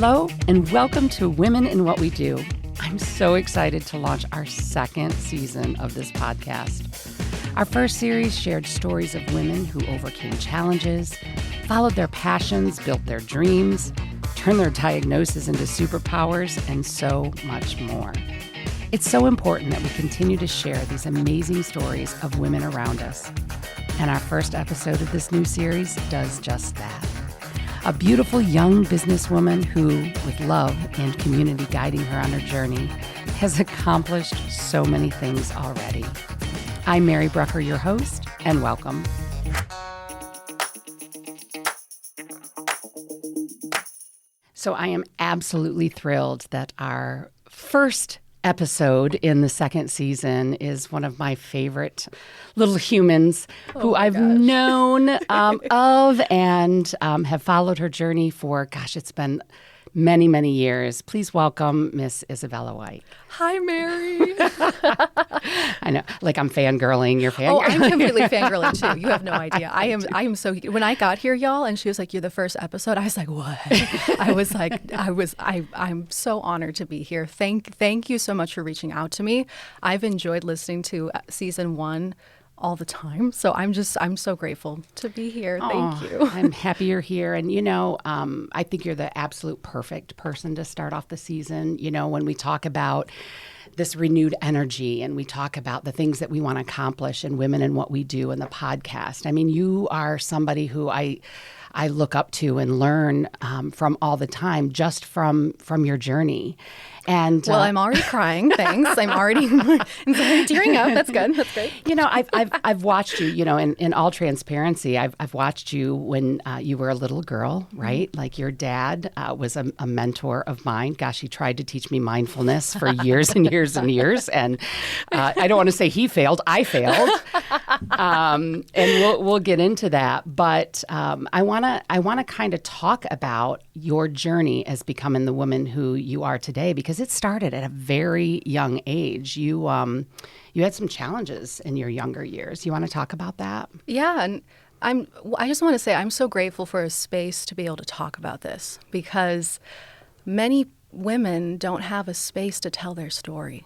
Hello, and welcome to Women in What We Do. I'm so excited to launch our second season of this podcast. Our first series shared stories of women who overcame challenges, followed their passions, built their dreams, turned their diagnoses into superpowers, and so much more. It's so important that we continue to share these amazing stories of women around us. And our first episode of this new series does just that. A beautiful young businesswoman who, with love and community guiding her on her journey, has accomplished so many things already. I'm Mary Brucker, your host, and welcome. So I am absolutely thrilled that our first episode in the second season is one of my favorite little humans who I've known of and have followed her journey for, it's been many, many years. Please welcome Miss Isabella Weik. Hi, Mary. I know, like I'm fangirling. You're fangirling. Oh, I'm completely fangirling too. You have no idea. I am so. When I got here, y'all, and she was like, "You're the first episode." I was like, "What?" I'm so honored to be here. Thank you so much for reaching out to me. I've enjoyed listening to season 1 all the time. So I'm so grateful to be here. Thank you. I'm happy you're here. And, I think you're the absolute perfect person to start off the season. When we talk about this renewed energy and we talk about the things that we want to accomplish in Women and What We Do in the podcast. I mean, you are somebody who I look up to and learn from all the time, just from your journey. And well, I'm already crying. Thanks. I'm already tearing up. That's good. That's great. I've watched you. In all transparency, I've watched you when you were a little girl, right? Mm-hmm. Like your dad was a mentor of mine. Gosh, he tried to teach me mindfulness for years and years and years. And I don't want to say he failed. I failed. And we'll get into that. But I want to kind of talk about your journey as becoming the woman who you are today, because it started at a very young age. You had some challenges in your younger years. You want to talk about that? Yeah, and I just want to say I'm so grateful for a space to be able to talk about this, because many women don't have a space to tell their story.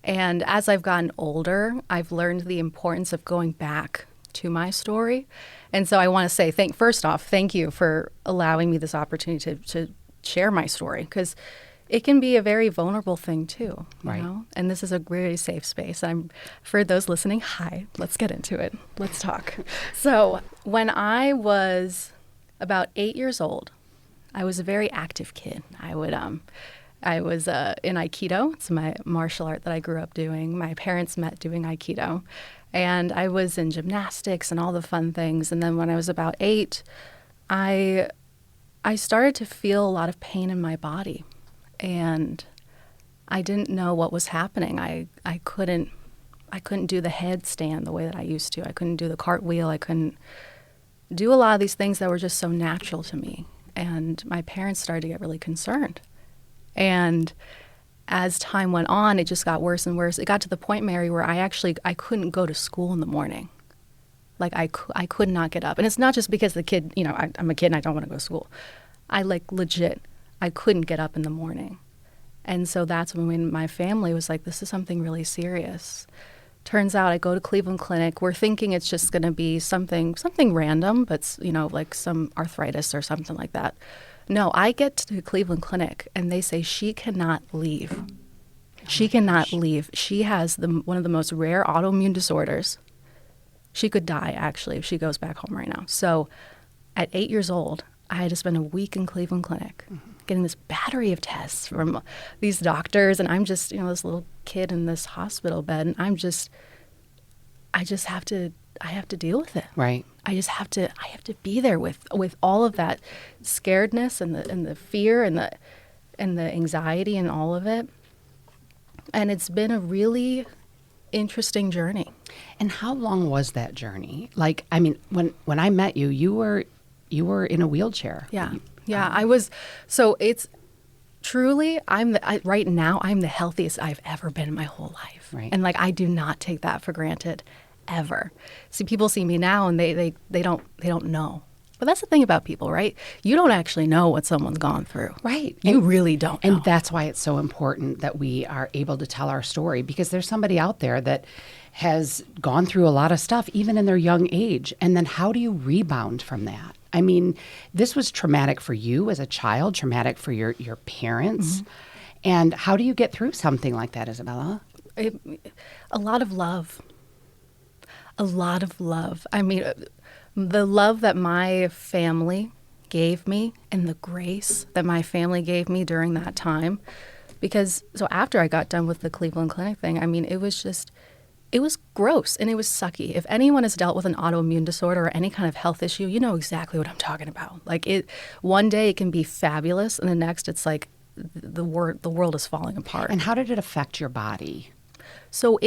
And as I've gotten older, I've learned the importance of going back to my story. And so I want to say, first off, thank you for allowing me this opportunity to share my story, because it can be a very vulnerable thing too, you know? And this is a very safe space. For those listening, hi, let's get into it. Let's talk. So when I was about 8 years old, I was a very active kid. I was in Aikido. It's my martial art that I grew up doing. My parents met doing Aikido. And I was in gymnastics and all the fun things. And then when I was about 8, I started to feel a lot of pain in my body. And I didn't know what was happening. I couldn't do the headstand the way that I used to. I couldn't do the cartwheel. I couldn't do a lot of these things that were just so natural to me. And my parents started to get really concerned. And as time went on, it just got worse and worse. It got to the point, Mary, where I couldn't go to school in the morning. Like I could not get up. And it's not just because the kid, I'm a kid and I don't want to go to school. I couldn't get up in the morning. And so that's when my family was like, this is something really serious. Turns out I go to Cleveland Clinic. We're thinking it's just going to be something random, but, like some arthritis or something like that. No, I get to Cleveland Clinic and they say she cannot leave. She cannot leave. She has one of the most rare autoimmune disorders. She could die, actually, if she goes back home right now. So at 8 years old, I had to spend a week in Cleveland Clinic getting this battery of tests from these doctors. And I'm just, this little kid in this hospital bed. And I have to deal with it. Right. I have to be there with all of that scaredness and the fear and the anxiety and all of it. And it's been a really interesting journey. And how long was that journey? Like, I mean, when I met you, you were in a wheelchair. Yeah. I was. So it's truly, right now, I'm the healthiest I've ever been in my whole life. Right. And I do not take that for granted ever. See, people see me now and they don't know. But that's the thing about people, right? You don't actually know what someone's gone through. Right. You really don't know. And that's why it's so important that we are able to tell our story, because there's somebody out there that has gone through a lot of stuff, even in their young age. And then how do you rebound from that? I mean, this was traumatic for you as a child, traumatic for your parents. Mm-hmm. And how do you get through something like that, Isabella? A lot of love. A lot of love. I mean, the love that my family gave me and the grace that my family gave me during that time. Because, so after I got done with the Cleveland Clinic thing, I mean, it was gross and it was sucky. If anyone has dealt with an autoimmune disorder or any kind of health issue, you know exactly what I'm talking about. Like one day it can be fabulous and the next it's like the world is falling apart. And how did it affect your body? So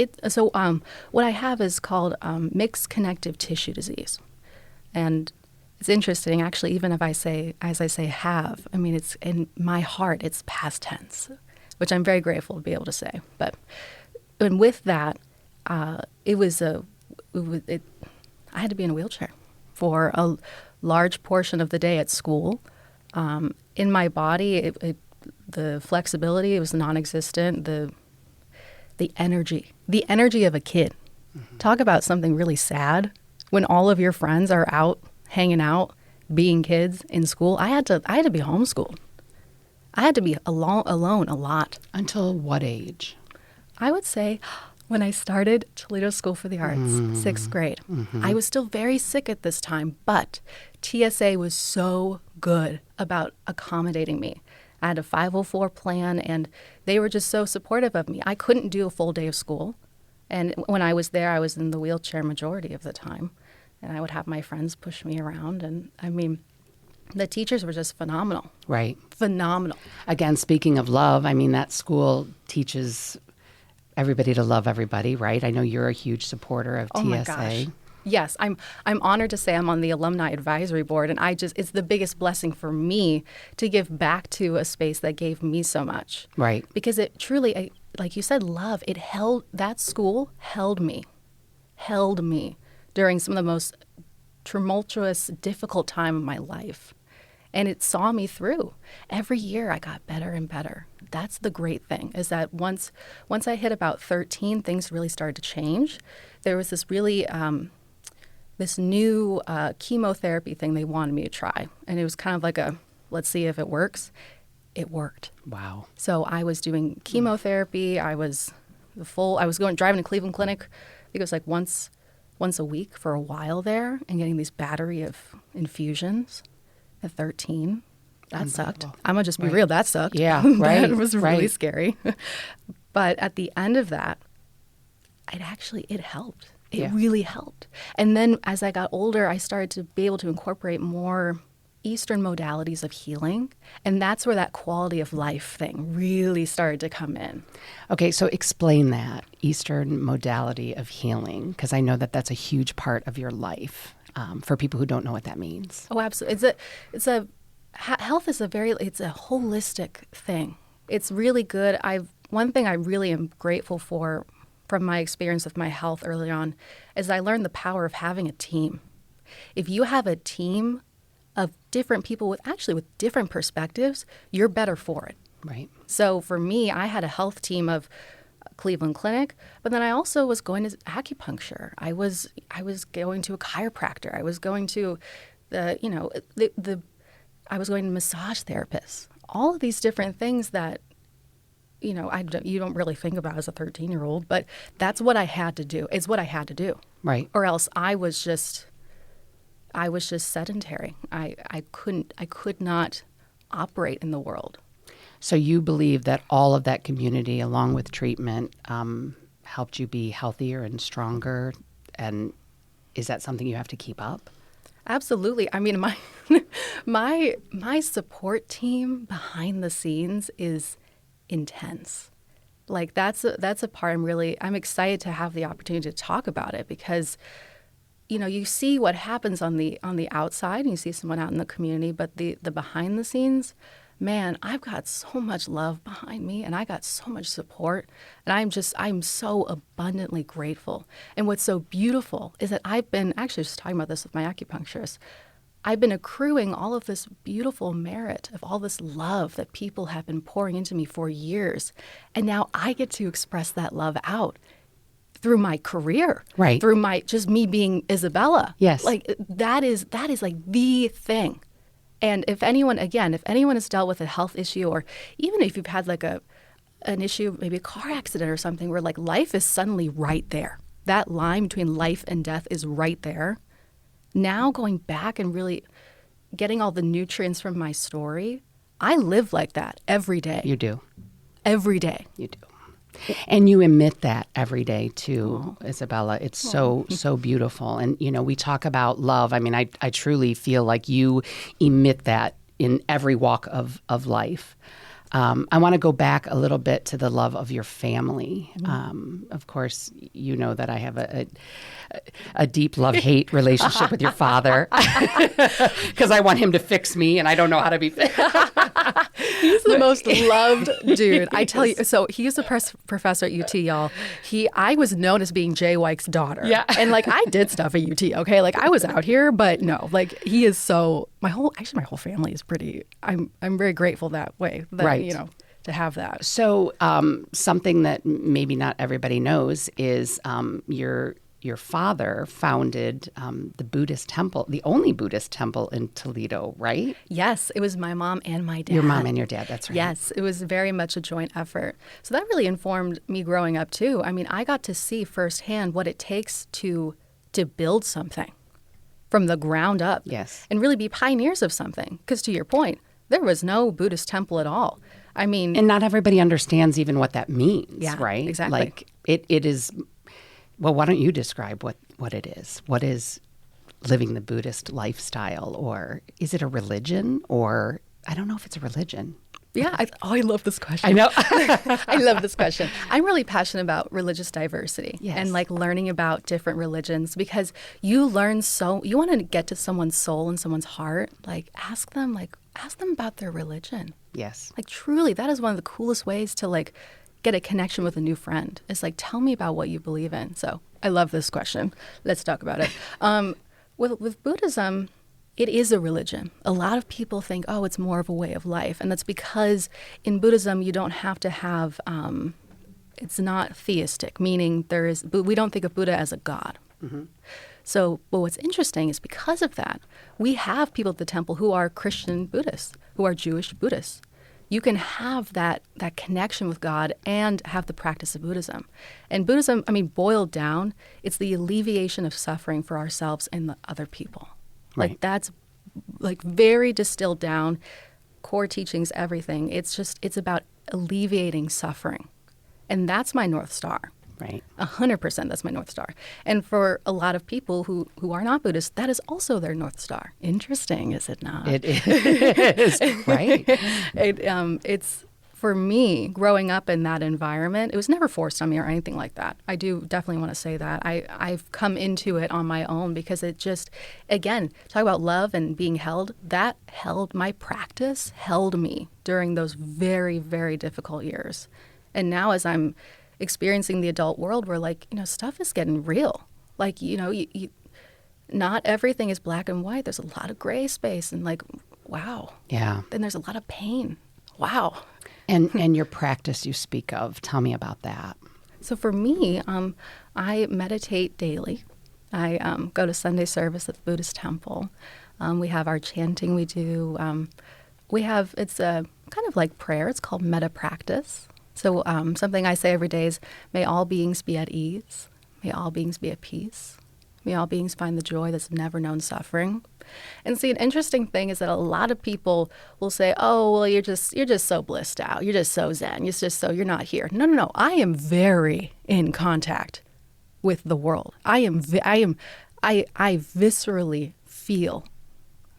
what I have is called mixed connective tissue disease. And it's interesting, actually, even if I say have, I mean, it's in my heart, it's past tense, which I'm very grateful to be able to say. And with that, I had to be in a wheelchair for a large portion of the day at school. In my body, the flexibility, it was non-existent. The energy of a kid. Mm-hmm. Talk about something really sad. When all of your friends are out hanging out, being kids in school, I had to be homeschooled. I had to be alone a lot. Until what age? I would say when I started Toledo School for the Arts, 6th grade. Mm-hmm. I was still very sick at this time, but TSA was so good about accommodating me. I had a 504 plan, and they were just so supportive of me. I couldn't do a full day of school. And when I was there, I was in the wheelchair majority of the time. And I would have my friends push me around. And, I mean, the teachers were just phenomenal. Right. Phenomenal. Again, speaking of love, I mean, that school teaches everybody to love everybody, right? I know you're a huge supporter of TSA. Oh, my gosh. Yes, I'm honored to say I'm on the Alumni Advisory Board, and it's the biggest blessing for me to give back to a space that gave me so much. Right. Because it truly, like you said, love, that school held me during some of the most tumultuous, difficult time of my life. And it saw me through. Every year I got better and better. That's the great thing, is that once I hit about 13, things really started to change. There was this really... this new chemotherapy thing they wanted me to try. And it was kind of like let's see if it works. It worked. Wow. So I was doing chemotherapy. I was driving to Cleveland Clinic. I think it was like once a week for a while there, and getting these battery of infusions at 13. That sucked. I'm going to just be real. That sucked. Yeah, right. That was really scary. But at the end of that, it helped. It really helped. And then as I got older, I started to be able to incorporate more Eastern modalities of healing. And that's where that quality of life thing really started to come in. Okay, so explain that Eastern modality of healing, because I know that that's a huge part of your life for people who don't know what that means. Oh, absolutely. Health is it's a holistic thing. It's really good. One thing I really am grateful for from my experience with my health early on is I learned the power of having a team. If you have a team of different people with different perspectives, you're better for it. Right. So for me, I had a health team of Cleveland Clinic, but then I also was going to acupuncture. I was going to a chiropractor. I was going to I was going to massage therapists. All of these different things that you don't really think about as a 13-year-old, but that's what I had to do. It's what I had to do. Right. Or else I was just sedentary. I could not operate in the world. So you believe that all of that community, along with treatment, helped you be healthier and stronger? And is that something you have to keep up? Absolutely. I mean, my support team behind the scenes is intense. Like that's a part I'm excited to have the opportunity to talk about it, because you see what happens on the outside and you see someone out in the community, but the behind the scenes, man, I've got so much love behind me and I got so much support, and I'm so abundantly grateful. And what's so beautiful is that I've been actually just talking about this with my acupuncturist. I've been accruing all of this beautiful merit of all this love that people have been pouring into me for years. And now I get to express that love out through my career, Right. through my just me being Isabella. Yes. Like that is like the thing. And if anyone has dealt with a health issue, or even if you've had like an issue, maybe a car accident or something, where like life is suddenly right there. That line between life and death is right there. Now going back and really getting all the nutrients from my story, I live like that every day. You do. Every day. You do. And you emit that every day too, Isabella. It's so beautiful. And, we talk about love. I mean, I truly feel like you emit that in every walk of life. I want to go back a little bit to the love of your family. Of course, you know that I have a deep love-hate relationship with your father because I want him to fix me, and I don't know how to be fixed. He's the most loved dude. I tell you. So he's a professor at UT, y'all. I was known as being Jay Weik's daughter. Yeah. And like I did stuff at UT, okay? Like I was out here, but no, like he is so, my whole family is pretty, I'm very grateful that way. Right. To have that. So something that maybe not everybody knows is your father founded the Buddhist temple, the only Buddhist temple in Toledo, right? Yes, it was my mom and my dad. Your mom and your dad, that's right. Yes, it was very much a joint effort. So that really informed me growing up too. I mean, I got to see firsthand what it takes to build something from the ground up. Yes. And really be pioneers of something. Because to your point, there was no Buddhist temple at all. I mean, and not everybody understands even what that means, yeah, right? Exactly. Like it is. Well, why don't you describe what it is? What is living the Buddhist lifestyle, or is it a religion? Or I don't know if it's a religion. Yeah, I love this question. I know. I love this question. I'm really passionate about religious diversity and like learning about different religions, because you learn you want to get to someone's soul and someone's heart. Like ask them about their religion. Yes. Like truly, that is one of the coolest ways to like get a connection with a new friend. It's like, tell me about what you believe in. So I love this question. Let's talk about it. With Buddhism, it is a religion. A lot of people think, oh, it's more of a way of life. And that's because in Buddhism, you don't have to have, it's not theistic, meaning we don't think of Buddha as a god. Mm-hmm. So, but what's interesting is because of that, we have people at the temple who are Christian Buddhists, who are Jewish Buddhists. You can have that connection with God and have the practice of Buddhism. And Buddhism, I mean, boiled down, it's the alleviation of suffering for ourselves and the other people. Right. Like that's like very distilled down, core teachings, everything. It's about alleviating suffering. And that's my North Star. Right. 100%, that's my North Star. And for a lot of people who are not Buddhist, that is also their North Star. Interesting, is it not? It is, right. It's, for me, growing up in that environment, it was never forced on me or anything like that. I do definitely want to say that. I've come into it on my own because it just, again, talk about love and being held, my practice held me during those very, very difficult years. And now as I'm experiencing the adult world where stuff is getting real. Like, not everything is black and white. There's a lot of gray space and wow. Yeah. Then there's a lot of pain. Wow. And your practice you speak of, tell me about that. So for me, I meditate daily. I go to Sunday service at the Buddhist temple. We have our chanting we do. It's a kind of like prayer. It's called metta practice. So something I say every day is, may all beings be at ease. May all beings be at peace. May all beings find the joy that's never known suffering. And see, an interesting thing is that a lot of people will say, oh, well, you're just so blissed out. You're just so zen. You're just so, you're not here. No. I am very in contact with the world. I viscerally feel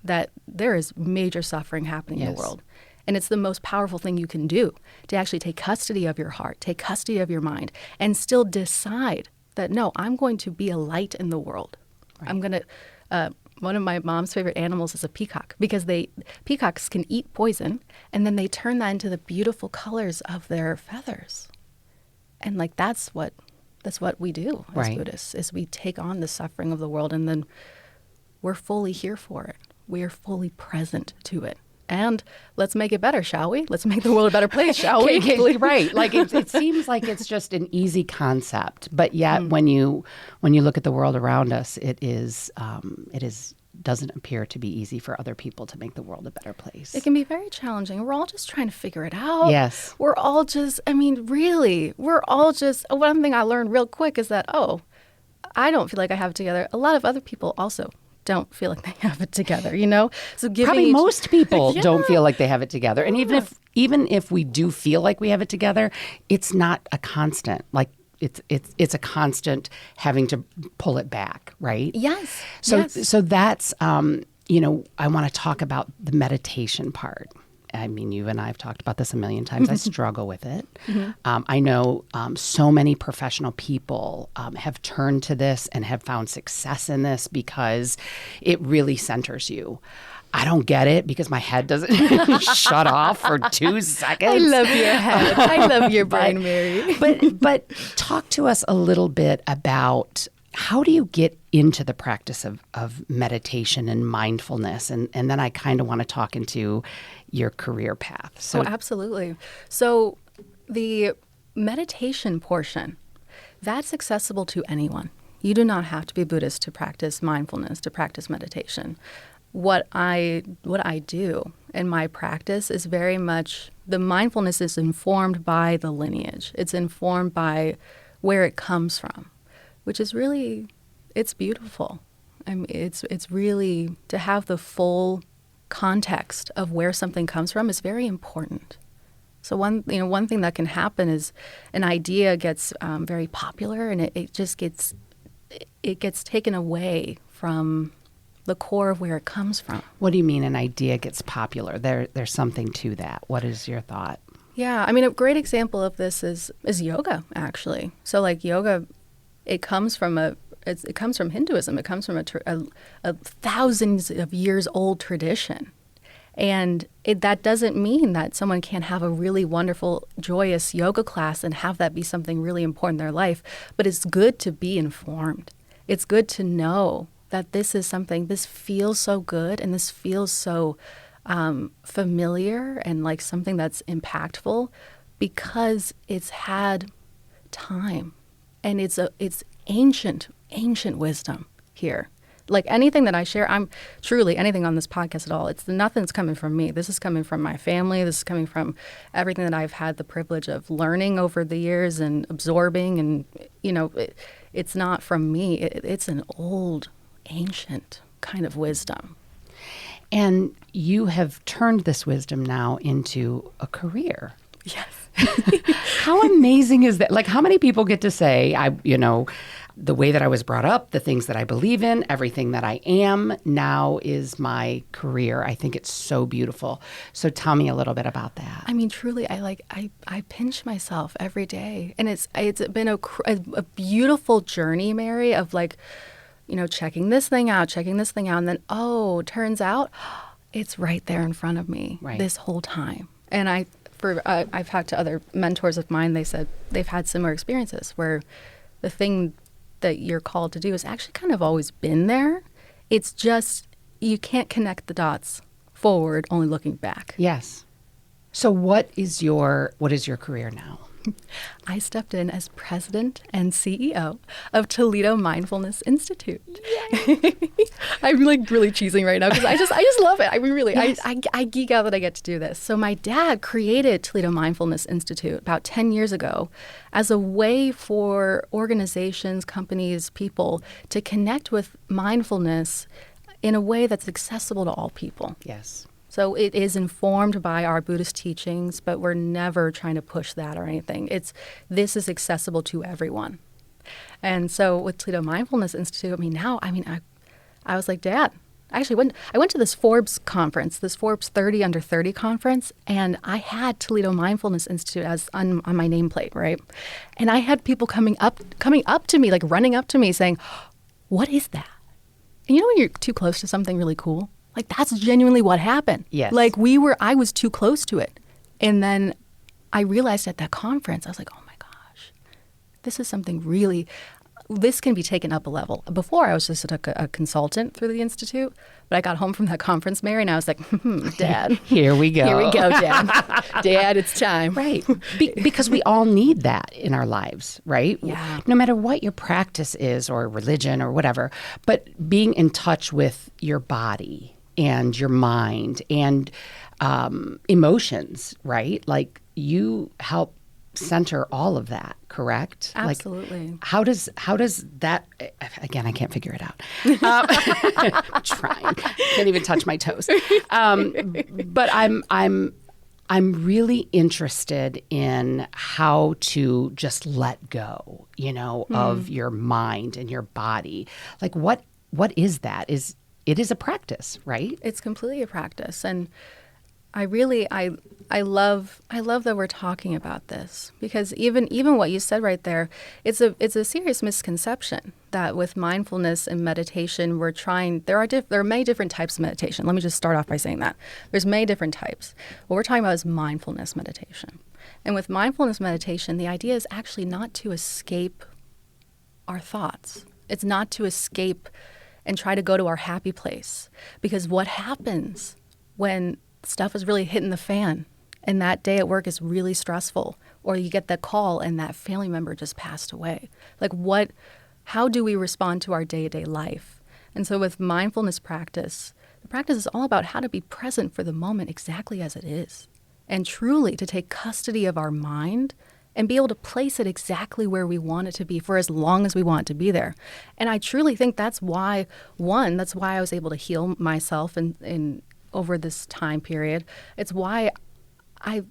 that there is major suffering happening in the world. And it's the most powerful thing you can do, to actually take custody of your heart, take custody of your mind, and still decide that, no, I'm going to be a light in the world. Right. I'm going to, one of my mom's favorite animals is a peacock, because peacocks can eat poison, and then they turn that into the beautiful colors of their feathers. And that's what we do as Buddhists, is we take on the suffering of the world, and then we're fully here for it. We are fully present to it. And let's make it better, shall we? Let's make the world a better place, shall we? Right. Like it seems like it's just an easy concept, but yet when you look at the world around us, it doesn't appear to be easy for other people to make the world a better place. It can be very challenging. We're all just trying to figure it out. Yes. We're all just, really, one thing I learned real quick is that, I don't feel like I have it together. A lot of other people also don't feel like they have it together, So probably most people don't feel like they have it together. And even if we do feel like we have it together, it's not a constant. Like it's a constant having to pull it back, right? Yes. So that's I want to talk about the meditation part. I mean, you and I have talked about this a million times. I struggle with it. I know so many professional people have turned to this and have found success in this because it really centers you. I don't get it because my head doesn't shut off for 2 seconds. I love your head. I love your brain, Mary. But talk to us a little bit about how do you get into the practice of meditation and mindfulness? And then I kind of want to talk into your career path. So absolutely. So the meditation portion, that's accessible to anyone. You do not have to be Buddhist to practice mindfulness, to practice meditation. What I do in my practice is very much, the mindfulness is informed by the lineage. It's informed by where it comes from, which is really, it's beautiful. I mean, it's really, to have the full context of where something comes from is very important. So one thing that can happen is an idea gets very popular, and it gets taken away from the core of where it comes from. What do you mean an idea gets popular? There's something to that. What is your thought? Yeah, I mean, a great example of this is yoga, actually. So like yoga, it comes from Hinduism. It comes from a thousands of years old tradition. And that doesn't mean that someone can't have a really wonderful, joyous yoga class and have that be something really important in their life. But it's good to be informed. It's good to know that this is something, this feels so good and this feels so familiar and like something that's impactful because it's had time. And it's ancient wisdom here. Like anything that I share, I'm truly anything on this podcast at all. Nothing's coming from me. This is coming from my family. This is coming from everything that I've had the privilege of learning over the years and absorbing. And, it's not from me. It's an old, ancient kind of wisdom. And you have turned this wisdom now into a career. Yes. How amazing is that? Like, how many people get to say, the way that I was brought up, the things that I believe in, everything that I am now is my career. I think it's so beautiful. So tell me a little bit about that. I mean, truly, I pinch myself every day. And it's been a beautiful journey, Mary, of checking this thing out. And then, turns out it's right there in front of me this whole time. And I've talked to other mentors of mine. They said they've had similar experiences where the thing that you're called to do has actually kind of always been there. It's just you can't connect the dots forward, only looking back. Yes. So what is your career now? I stepped in as president and CEO of Toledo Mindfulness Institute. I'm really cheesing right now because I just love it. I mean, really, yes. I geek out that I get to do this. So my dad created Toledo Mindfulness Institute about 10 years ago as a way for organizations, companies, people to connect with mindfulness in a way that's accessible to all people. Yes. So it is informed by our Buddhist teachings, but we're never trying to push that or anything. This is accessible to everyone. And so with Toledo Mindfulness Institute, I was like, Dad, I went to this Forbes conference, this Forbes 30 under 30 conference, and I had Toledo Mindfulness Institute as on my nameplate, right? And I had people coming up to me, like running up to me saying, what is that? And when you're too close to something really cool? Like, that's genuinely what happened. Yes. Like, I was too close to it. And then I realized at that conference, I was like, oh my gosh, this is something really, this can be taken up a level. Before, I was just a consultant through the Institute, but I got home from that conference, Mary, and I was like, Dad. Here we go. Here we go, Dad. Dad, it's time. Right. Because we all need that in our lives, right? Yeah. No matter what your practice is or religion or whatever, but being in touch with your body and your mind and emotions, right? Like you help center all of that, correct? Absolutely. Like, how does that, again, I can't figure it out. I'm trying. Can't even touch my toes. But I'm really interested in how to just let go, of your mind and your body. Like what is that? It is a practice, right? It's completely a practice. And I love that we're talking about this, because even what you said right there, it's a serious misconception that with mindfulness and meditation there are many different types of meditation. Let me just start off by saying that. There's many different types. What we're talking about is mindfulness meditation. And with mindfulness meditation, the idea is actually not to escape our thoughts. It's not to escape and try to go to our happy place, because what happens when stuff is really hitting the fan and that day at work is really stressful, or you get that call and that family member just passed away? Like how do we respond to our day-to-day life? And so with mindfulness practice, the practice is all about how to be present for the moment exactly as it is, and truly to take custody of our mind and be able to place it exactly where we want it to be for as long as we want it to be there. And I truly think that's why I was able to heal myself in over this time period. It's why I've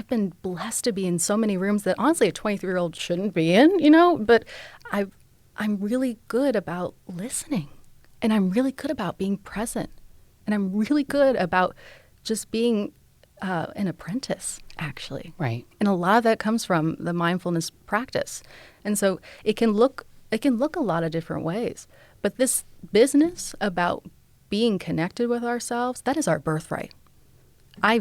been blessed to be in so many rooms that honestly a 23-year-old shouldn't be in, but I'm really good about listening, and I'm really good about being present, and I'm really good about just being an apprentice, actually. Right. And a lot of that comes from the mindfulness practice. And so it can look a lot of different ways. But this business about being connected with ourselves, that is our birthright. I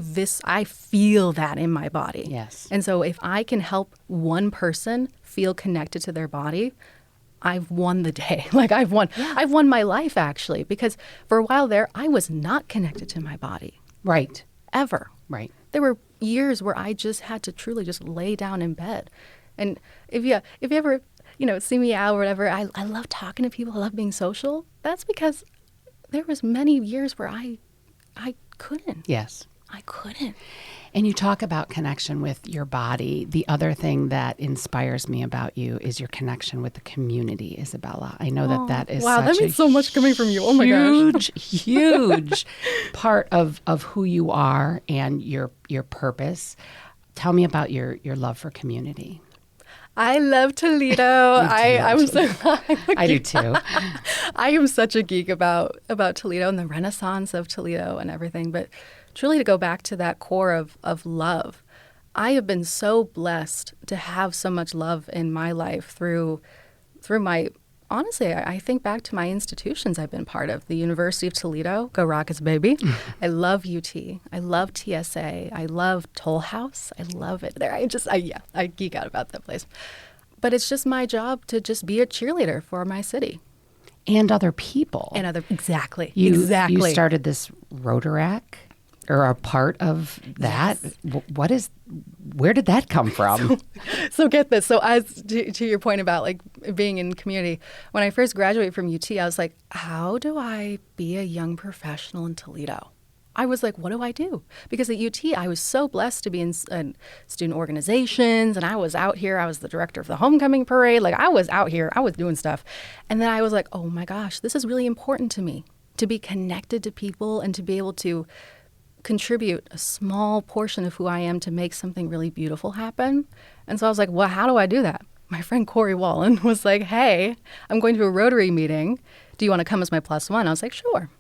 feel that in my body. Yes. And so if I can help one person feel connected to their body, I've won the day. Like I've won my life, actually, because for a while there, I was not connected to my body. Right. Ever. Right. There were years where I just had to truly just lay down in bed. And if you ever, see me out or whatever, I love talking to people. I love being social. That's because there was many years where I couldn't. Yes. I couldn't. And you talk about connection with your body. The other thing that inspires me about you is your connection with the community, Isabella. I know that is wow, such that means so much coming from you. Oh my gosh. Huge part of who you are and your purpose. Tell me about your love for community. I love Toledo. I do too. I am such a geek about Toledo and the Renaissance of Toledo and everything. But truly, to go back to that core of love, I have been so blessed to have so much love in my life through my, honestly, I think back to my institutions I've been part of. The University of Toledo, go Rockets, baby. I love UT. I love TSA. I love Toll House. I love it there. I geek out about that place. But it's just my job to just be a cheerleader for my city. And other people. Exactly. You started this Rotaract, or a part of that. Yes. Where did that come from? So get this. So as to your point about like being in community, when I first graduated from UT, I was like, how do I be a young professional in Toledo? I was like, what do I do? Because at UT, I was so blessed to be in student organizations, and I was out here. I was the director of the homecoming parade. Like I was out here. I was doing stuff. And then I was like, oh my gosh, this is really important to me, to be connected to people and to be able to contribute a small portion of who I am to make something really beautiful happen. And so I was like, well, how do I do that? My friend Corey Wallen was like, hey, I'm going to a Rotary meeting. Do you want to come as my +1? I was like, sure.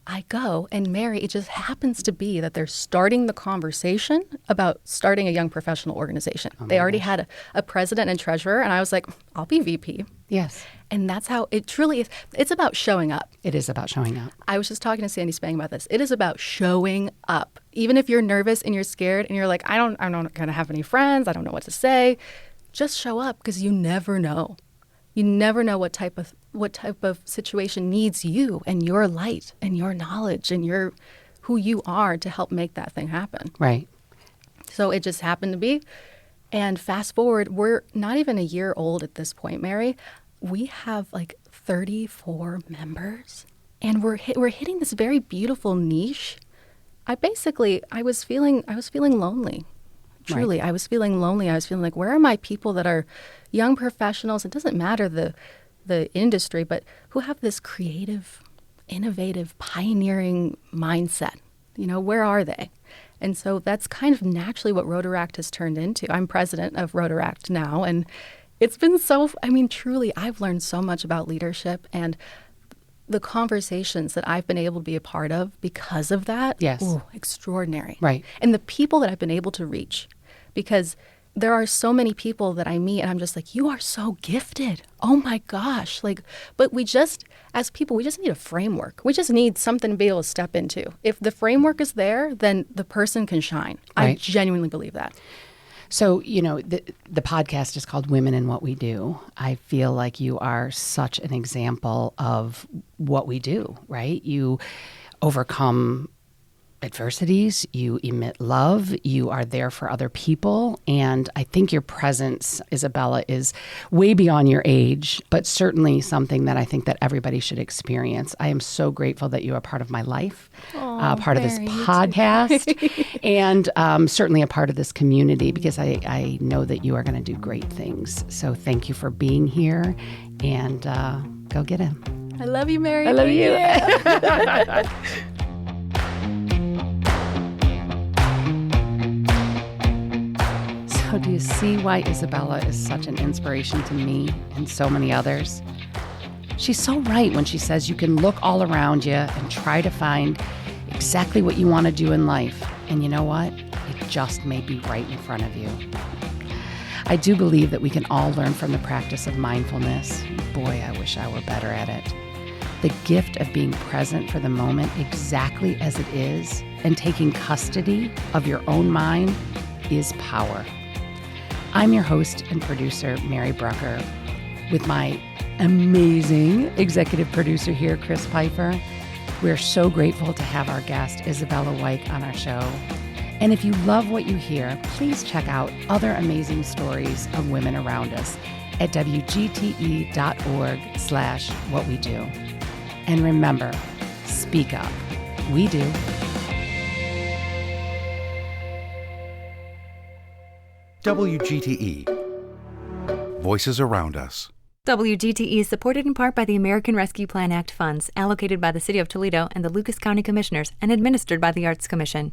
I go, and Mary, it just happens to be that they're starting the conversation about starting a young professional organization. They already had a president and treasurer, and I was like, I'll be VP. Yes. And that's how it truly is. It's about showing up. It is about showing up. I was just talking to Sandy Spang about this. It is about showing up. Even if you're nervous and you're scared and you're like, I'm not going to have any friends. I don't know what to say. Just show up, because you never know. You never know what type of situation needs you and your light and your knowledge and who you are to help make that thing happen. Right. So it just happened to be. And fast forward, we're not even a year old at this point, Mary. We have like 34 members, and we're hitting this very beautiful niche. I was feeling lonely. Truly, right. I was feeling lonely. I was feeling like, where are my people that are young professionals? It doesn't matter the industry, but who have this creative, innovative, pioneering mindset. Where are they? And so that's kind of naturally what Rotaract has turned into. I'm president of Rotaract now, and it's been truly, I've learned so much about leadership and the conversations that I've been able to be a part of because of that. Yes. Ooh, extraordinary. Right. And the people that I've been able to reach, because there are so many people that I meet and I'm just like, you are so gifted. Oh my gosh. But as people, we just need a framework. We just need something to be able to step into. If the framework is there, then the person can shine. Right. I genuinely believe that. So, the podcast is called Women in What We Do. I feel like you are such an example of what we do, right? You overcome adversities, you emit love, you are there for other people. And I think your presence, Isabella, is way beyond your age, but certainly something that I think that everybody should experience. I am so grateful that you are part of my life, part of this podcast, and certainly a part of this community, because I know that you are going to do great things. So thank you for being here, and go get him. I love you, Mary. I love you. So do you see why Isabella is such an inspiration to me and so many others? She's so right when she says you can look all around you and try to find exactly what you want to do in life. And you know what? It just may be right in front of you. I do believe that we can all learn from the practice of mindfulness. Boy, I wish I were better at it. The gift of being present for the moment exactly as it is and taking custody of your own mind is power. I'm your host and producer, Mary Brucker, with my amazing executive producer here, Chris Pfeiffer. We're so grateful to have our guest, Isabella Weik, on our show. And if you love what you hear, please check out other amazing stories of women around us at wgte.org/whatwedo. And remember, speak up. We do. WGTE. Voices around us. WGTE is supported in part by the American Rescue Plan Act funds allocated by the City of Toledo and the Lucas County Commissioners and administered by the Arts Commission.